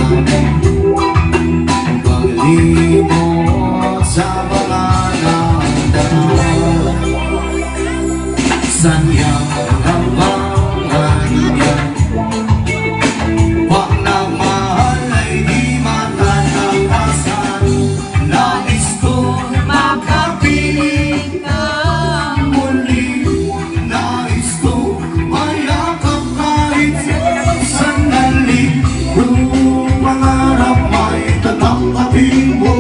namin ang paglimot sa mga naandaan. Sanyang abangan yan, pag nagmahal ay di matatakasan. Nais ko makapiling ka muli, nais ko mayakap kahit sandali. Kung mangarap may tatanggapin mo,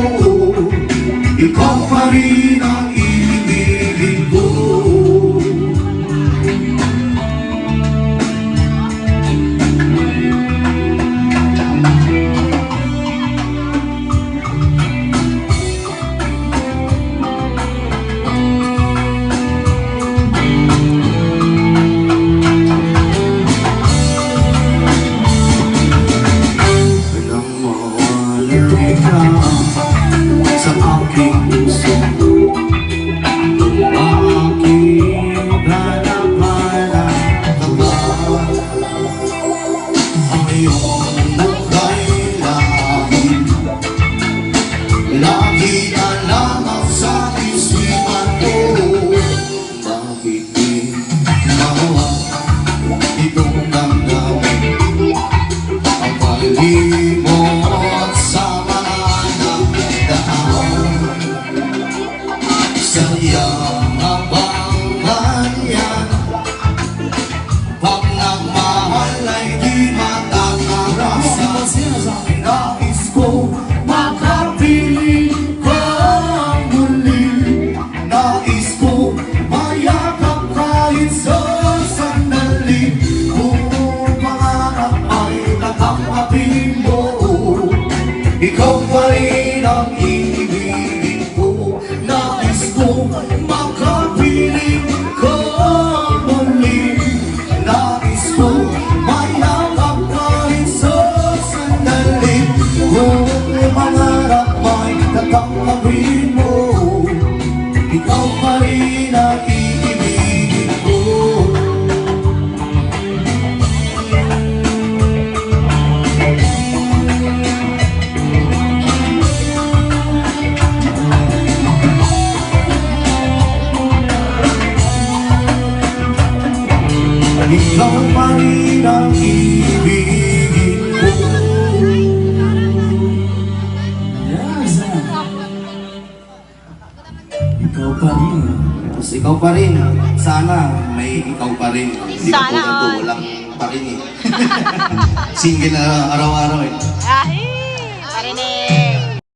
ikaw pa rin ang ibigin ko. Sa aking puso, aking hanap-hanap ka ba? Ang iyong mukhay lagi na lamang sa isipan ko. Bakit di mawa itong damdamin ang paglimot sa sayang abangan yan, pag nagmahal ay di matatakasan. Nais ko makapiling ka muli, nais ko mayakap kahit sa sandali. Kung pangarap ay tatanggapin mo, ikaw pa rin ang ibigin ko. Nais ko makapiling ka muli, nais ko mayakap kahit sa sandali. Kung mangarap may tatanggapin mo, ikaw pa rin ang ibigin ko. Ikaw pa rin ang ibigin ko. Yes. Ikaw pa rin. Tapos ikaw pa rin. Sana may ikaw pa rin. Hindi Sana ko all. walang pa rin eh. Single na araw-araw eh.